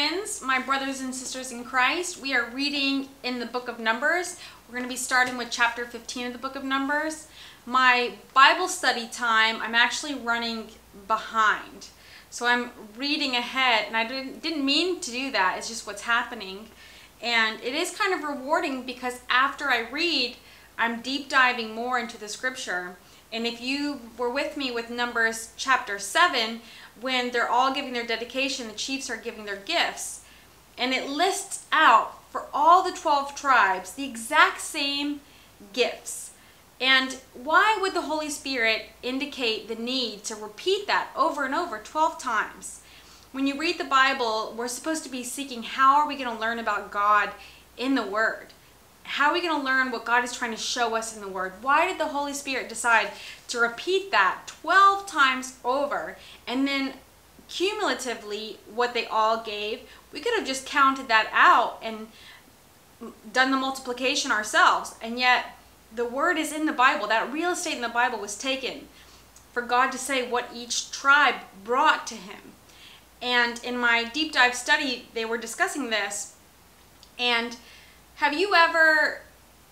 friends, my brothers and sisters in Christ. We are reading in the book of Numbers. We're going to be starting with chapter 15 of the book of Numbers. My Bible study time, I'm actually running behind. So I'm reading ahead, and I didn't mean to do that. It's just what's happening. And it is kind of rewarding because after I read, I'm deep diving more into the scripture. And if you were with me with Numbers chapter 7, when they're all giving their dedication, the chiefs are giving their gifts. And it lists out for all the 12 tribes the exact same gifts. And why would the Holy Spirit indicate the need to repeat that over and over 12 times? When you read the Bible, we're supposed to be seeking how are we going to learn about God in the Word? How are we going to learn what God is trying to show us in the Word? Why did the Holy Spirit decide to repeat that 12 times over? And then cumulatively, what they all gave, we could have just counted that out and done the multiplication ourselves. And yet, the Word is in the Bible. That real estate in the Bible was taken for God to say what each tribe brought to Him. And in my deep dive study, they were discussing this. And have you ever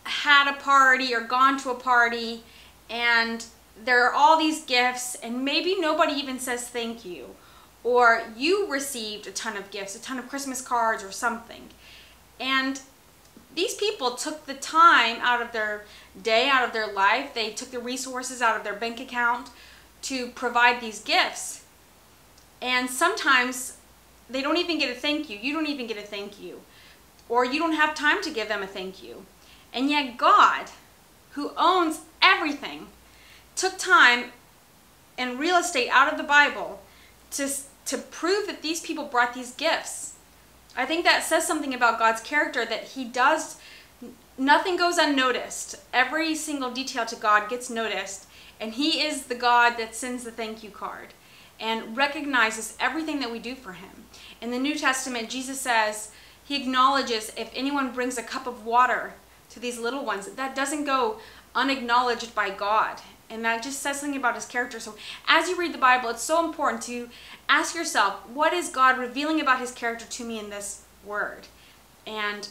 had a party or gone to a party and there are all these gifts and maybe nobody even says thank you, or you received a ton of gifts, a ton of Christmas cards or something, and these people took the time out of their day, out of their life, they took the resources out of their bank account to provide these gifts, and sometimes they don't even get a thank you. You don't even get a thank you. Or you don't have time to give them a thank you. And yet God, who owns everything, took time and real estate out of the Bible to prove that these people brought these gifts. I think that says something about God's character, that He does, nothing goes unnoticed. Every single detail to God gets noticed, and He is the God that sends the thank you card and recognizes everything that we do for Him. In the New Testament, Jesus says, He acknowledges if anyone brings a cup of water to these little ones, that doesn't go unacknowledged by God. And that just says something about His character. So as you read the Bible, it's so important to ask yourself, what is God revealing about His character to me in this word? And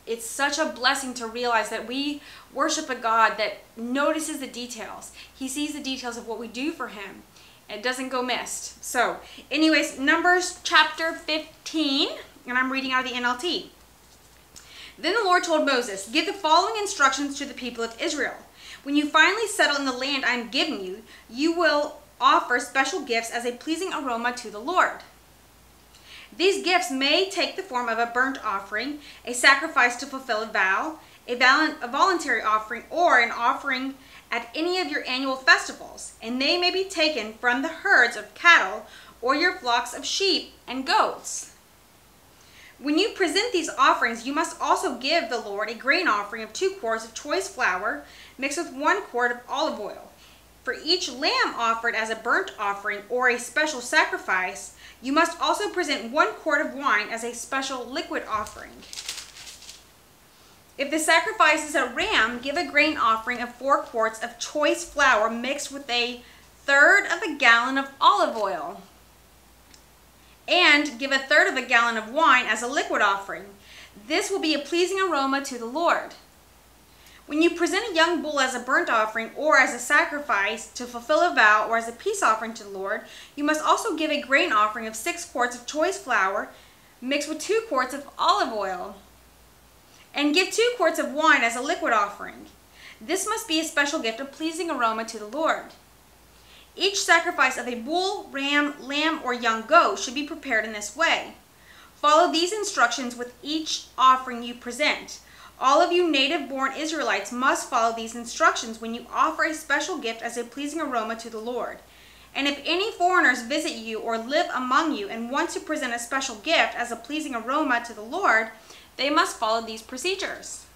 it's such a blessing to realize that we worship a God that notices the details. He sees the details of what we do for Him. It doesn't go missed. So anyways, Numbers chapter 15. And I'm reading out of the NLT. Then the Lord told Moses, give the following instructions to the people of Israel. When you finally settle in the land I am giving you, you will offer special gifts as a pleasing aroma to the Lord. These gifts may take the form of a burnt offering, a sacrifice to fulfill a vow, a voluntary offering, or an offering at any of your annual festivals, and they may be taken from the herds of cattle or your flocks of sheep and goats. When you present these offerings, you must also give the Lord a grain offering of 2 quarts of choice flour mixed with 1 quart of olive oil. For each lamb offered as a burnt offering or a special sacrifice, you must also present 1 quart of wine as a special liquid offering. If the sacrifice is a ram, give a grain offering of 4 quarts of choice flour mixed with 1/3 of a gallon of olive oil. And give 1/3 of a gallon of wine as a liquid offering. This will be a pleasing aroma to the Lord. When you present a young bull as a burnt offering or as a sacrifice to fulfill a vow or as a peace offering to the Lord, you must also give a grain offering of 6 quarts of choice flour mixed with 2 quarts of olive oil. And give 2 quarts of wine as a liquid offering. This must be a special gift of pleasing aroma to the Lord. Each sacrifice of a bull, ram, lamb, or young goat should be prepared in this way. Follow these instructions with each offering you present. All of you native-born Israelites must follow these instructions when you offer a special gift as a pleasing aroma to the Lord. And if any foreigners visit you or live among you and want to present a special gift as a pleasing aroma to the Lord, they must follow these procedures.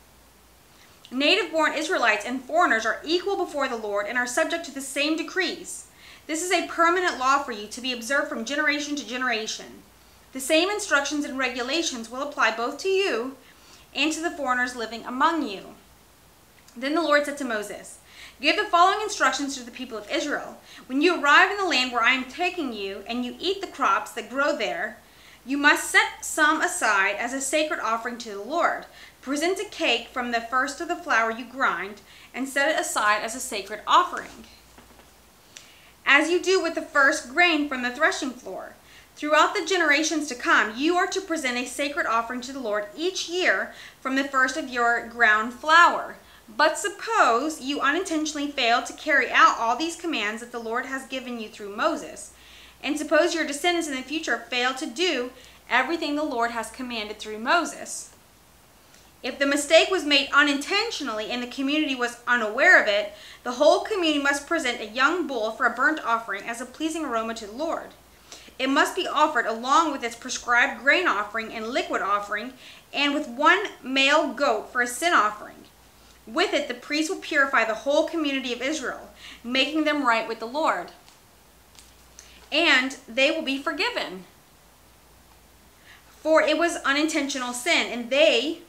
Native-born Israelites and foreigners are equal before the Lord and are subject to the same decrees. This is a permanent law for you to be observed from generation to generation. The same instructions and regulations will apply both to you and to the foreigners living among you. Then the Lord said to Moses, give the following instructions to the people of Israel. When you arrive in the land where I am taking you, and you eat the crops that grow there, You must set some aside as a sacred offering to the Lord. Present a cake from the first of the flour you grind and set it aside as a sacred offering, as you do with the first grain from the threshing floor. Throughout the generations to come, you are to present a sacred offering to the Lord each year from the first of your ground flour. But suppose you unintentionally fail to carry out all these commands that the Lord has given you through Moses, and suppose your descendants in the future fail to do everything the Lord has commanded through Moses. If the mistake was made unintentionally and the community was unaware of it, the whole community must present a young bull for a burnt offering as a pleasing aroma to the Lord. It must be offered along with its prescribed grain offering and liquid offering, and with one male goat for a sin offering. With it, the priest will purify the whole community of Israel, making them right with the Lord, and they will be forgiven. For it was unintentional sin, and they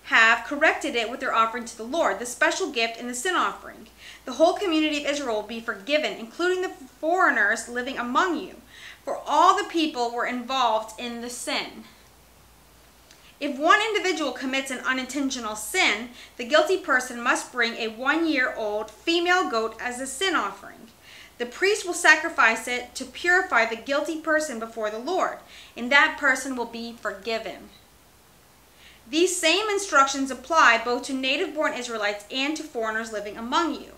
have corrected it with their offering to the Lord, the special gift in the sin offering. The whole community of Israel will be forgiven, including the foreigners living among you, for all the people were involved in the sin. If one individual commits an unintentional sin, the guilty person must bring a 1-year-old female goat as a sin offering. The priest will sacrifice it to purify the guilty person before the Lord, and that person will be forgiven. These same instructions apply both to native-born Israelites and to foreigners living among you.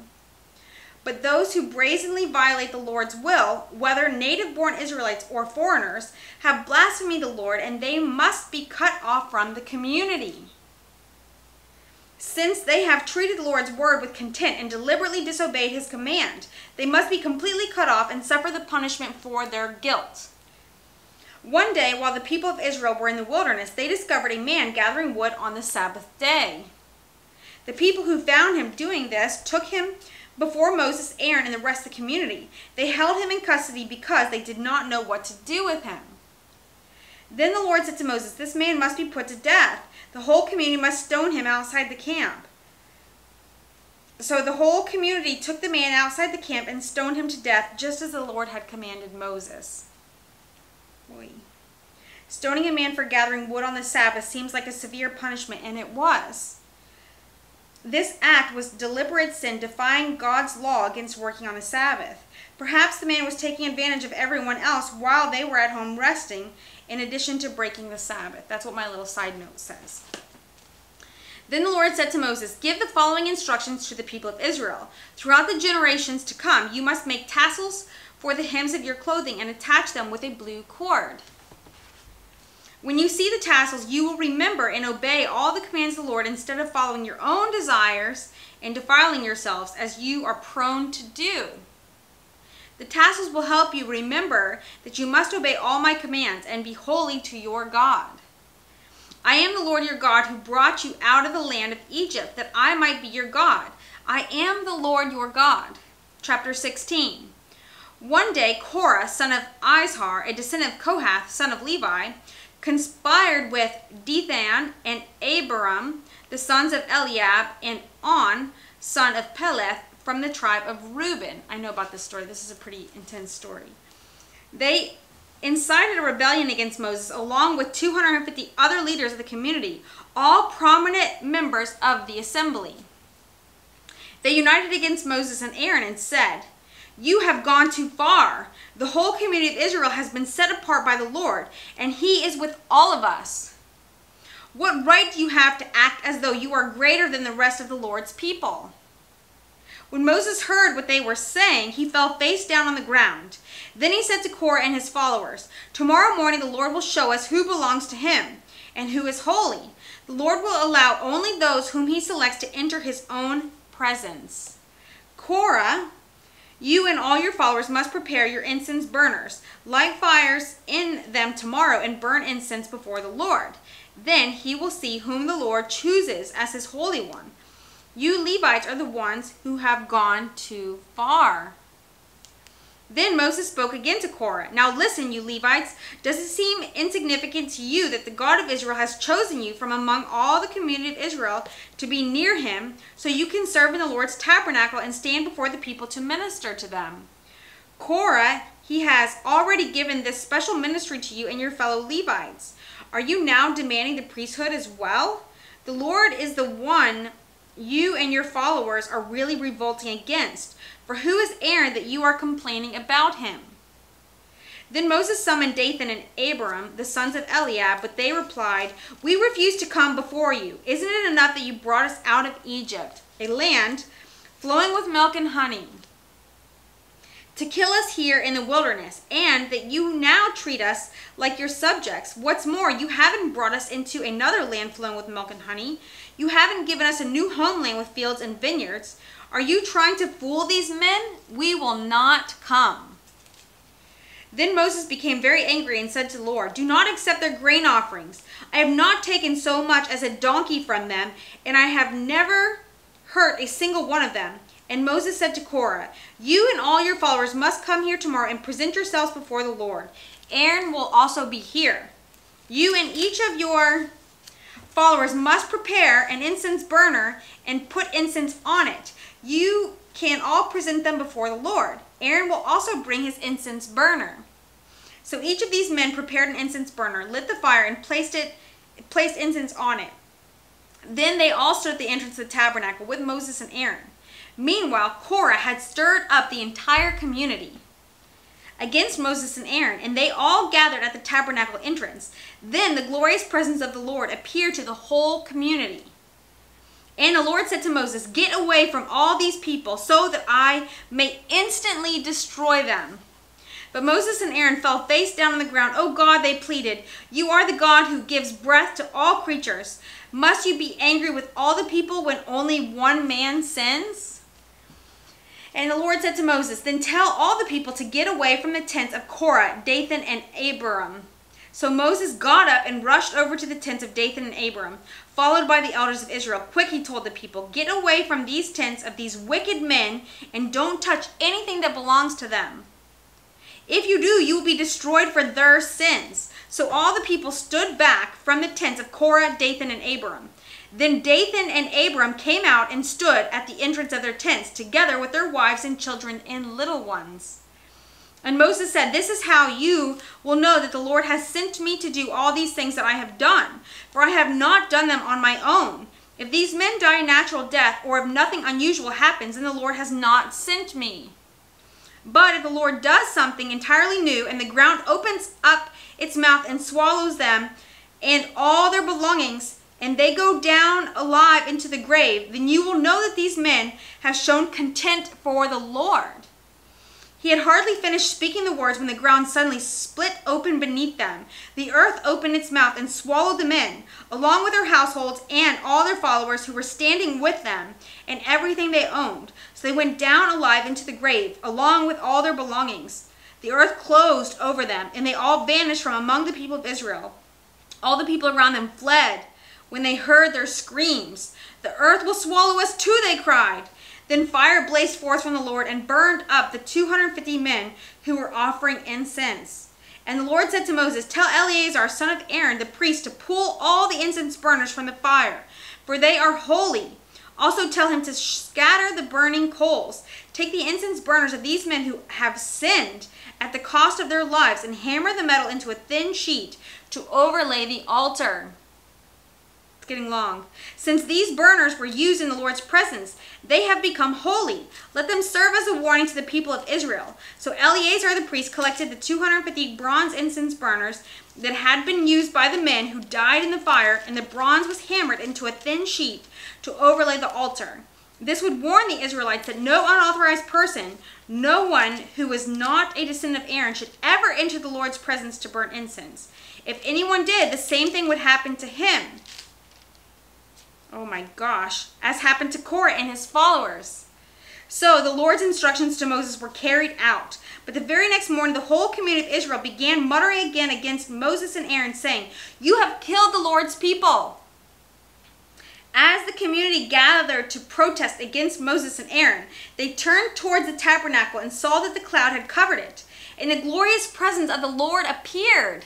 But those who brazenly violate the Lord's will, whether native-born Israelites or foreigners, have blasphemed the Lord, and they must be cut off from the community. Since they have treated the Lord's word with contempt and deliberately disobeyed his command, they must be completely cut off and suffer the punishment for their guilt. One day, while the people of Israel were in the wilderness, they discovered a man gathering wood on the Sabbath day. The people who found him doing this took him before Moses, Aaron, and the rest of the community. They held him in custody because they did not know what to do with him. Then the Lord said to Moses, "This man must be put to death. The whole community must stone him outside the camp." So the whole community took the man outside the camp and stoned him to death, just as the Lord had commanded Moses. Stoning a man for gathering wood on the Sabbath seems like a severe punishment, and it was. This act was deliberate sin, defying God's law against working on the Sabbath. Perhaps the man was taking advantage of everyone else while they were at home resting, in addition to breaking the Sabbath. That's what my little side note says. Then the Lord said to Moses, "Give the following instructions to the people of Israel. Throughout the generations to come, you must make tassels for the hems of your clothing and attach them with a blue cord. When you see the tassels, you will remember and obey all the commands of the Lord instead of following your own desires and defiling yourselves as you are prone to do. The tassels will help you remember that you must obey all my commands and be holy to your God. I am the Lord your God who brought you out of the land of Egypt, that I might be your God. I am the Lord your God." Chapter 16. One day, Korah, son of Izhar, a descendant of Kohath, son of Levi, conspired with Dathan and Abiram, the sons of Eliab, and On, son of Peleth, from the tribe of Reuben. I know about this story. This is a pretty intense story. They incited a rebellion against Moses along with 250 other leaders of the community, all prominent members of the assembly. They united against Moses and Aaron and said, "You have gone too far. The whole community of Israel has been set apart by the Lord, and he is with all of us. What right do you have to act as though you are greater than the rest of the Lord's people?" When Moses heard what they were saying, he fell face down on the ground. Then he said to Korah and his followers, "Tomorrow morning the Lord will show us who belongs to him and who is holy. The Lord will allow only those whom he selects to enter his own presence. Korah, you and all your followers must prepare your incense burners. Light fires in them tomorrow and burn incense before the Lord. Then he will see whom the Lord chooses as his holy one. You Levites are the ones who have gone too far." Then Moses spoke again to Korah. "Now listen, you Levites. Does it seem insignificant to you that the God of Israel has chosen you from among all the community of Israel to be near him, so you can serve in the Lord's tabernacle and stand before the people to minister to them? Korah, He has already given this special ministry to you and your fellow Levites. Are you now demanding the priesthood as well? The Lord is the one you and your followers are really revolting against. For who is Aaron that you are complaining about him?" Then Moses summoned Dathan and Abiram, the sons of Eliab, but they replied, "We refuse to come before you. Isn't it enough that you brought us out of Egypt, a land flowing with milk and honey, to kill us here in the wilderness, and that you now treat us like your subjects? What's more, you haven't brought us into another land flowing with milk and honey. You haven't given us a new homeland with fields and vineyards. Are you trying to fool these men? We will not come." Then Moses became very angry and said to the Lord, "Do not accept their grain offerings. I have not taken so much as a donkey from them, and I have never hurt a single one of them." And Moses said to Korah, "You and all your followers must come here tomorrow and present yourselves before the Lord. Aaron will also be here. You and each of your followers must prepare an incense burner and put incense on it. You can all present them before the Lord. Aaron will also bring his incense burner." So each of these men prepared an incense burner, lit the fire, and placed incense on it. Then they all stood at the entrance of the tabernacle with Moses and Aaron. Meanwhile, Korah had stirred up the entire community against Moses and Aaron, and they all gathered at the tabernacle entrance. Then the glorious presence of the Lord appeared to the whole community. And the Lord said to Moses, "Get away from all these people so that I may instantly destroy them." But Moses and Aaron fell face down on the ground. "Oh God," they pleaded, "you are the God who gives breath to all creatures. Must you be angry with all the people when only one man sins?" And the Lord said to Moses, "Then tell all the people to get away from the tents of Korah, Dathan, and Abiram." So Moses got up and rushed over to the tents of Dathan and Abiram, followed by the elders of Israel. "Quick," he told the people, "get away from these tents of these wicked men and don't touch anything that belongs to them. If you do, you will be destroyed for their sins." So all the people stood back from the tents of Korah, Dathan, and Abiram. Then Dathan and Abiram came out and stood at the entrance of their tents, together with their wives and children and little ones. And Moses said, "This is how you will know that the Lord has sent me to do all these things that I have done, for I have not done them on my own. If these men die a natural death, or if nothing unusual happens, then the Lord has not sent me. But if the Lord does something entirely new, and the ground opens up its mouth and swallows them and all their belongings, and they go down alive into the grave, then you will know that these men have shown contempt for the Lord." He had hardly finished speaking the words when the ground suddenly split open beneath them. The earth opened its mouth and swallowed the men, along with their households and all their followers who were standing with them, and everything they owned. So they went down alive into the grave, along with all their belongings. The earth closed over them, and they all vanished from among the people of Israel. All the people around them fled when they heard their screams. "The earth will swallow us too," they cried. Then fire blazed forth from the Lord and burned up the 250 men who were offering incense. And the Lord said to Moses, "Tell Eleazar, son of Aaron, the priest, to pull all the incense burners from the fire, for they are holy. Also tell him to scatter the burning coals. Take the incense burners of these men who have sinned at the cost of their lives and hammer the metal into a thin sheet to overlay the altar." It's getting long. "Since these burners were used in the Lord's presence, they have become holy. Let them serve as a warning to the people of Israel." So Eleazar the priest collected the 250 bronze incense burners that had been used by the men who died in the fire, and the bronze was hammered into a thin sheet to overlay the altar. This would warn the Israelites that no unauthorized person, no one who was not a descendant of Aaron, should ever enter the Lord's presence to burn incense. If anyone did, the same thing would happen to him. Oh my gosh, as happened to Korah and his followers. So the Lord's instructions to Moses were carried out. But the very next morning, the whole community of Israel began muttering again against Moses and Aaron, saying, "You have killed the Lord's people." As the community gathered to protest against Moses and Aaron, they turned towards the tabernacle and saw that the cloud had covered it, and the glorious presence of the Lord appeared.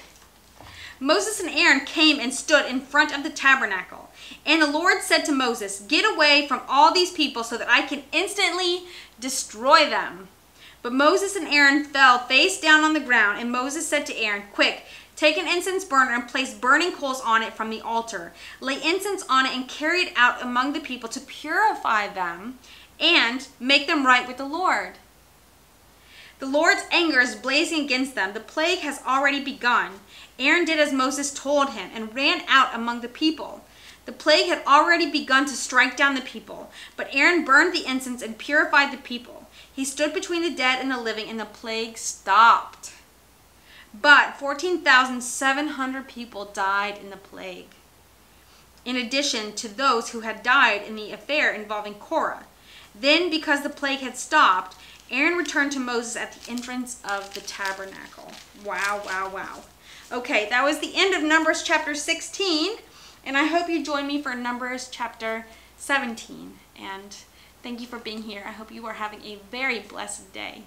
Moses and Aaron came and stood in front of the tabernacle. And the Lord said to Moses, "Get away from all these people so that I can instantly destroy them." But Moses and Aaron fell face down on the ground, and Moses said to Aaron, "Quick, take an incense burner and place burning coals on it from the altar. Lay incense on it and carry it out among the people to purify them and make them right with the Lord. The Lord's anger is blazing against them. The plague has already begun." Aaron did as Moses told him and ran out among the people. The plague had already begun to strike down the people, but Aaron burned the incense and purified the people. He stood between the dead and the living, and the plague stopped. But 14,700 people died in the plague, in addition to those who had died in the affair involving Korah. Then, because the plague had stopped, Aaron returned to Moses at the entrance of the tabernacle. Wow, wow, wow. Okay, that was the end of Numbers chapter 16, and I hope you join me for Numbers chapter 17. And thank you for being here. I hope you are having a very blessed day.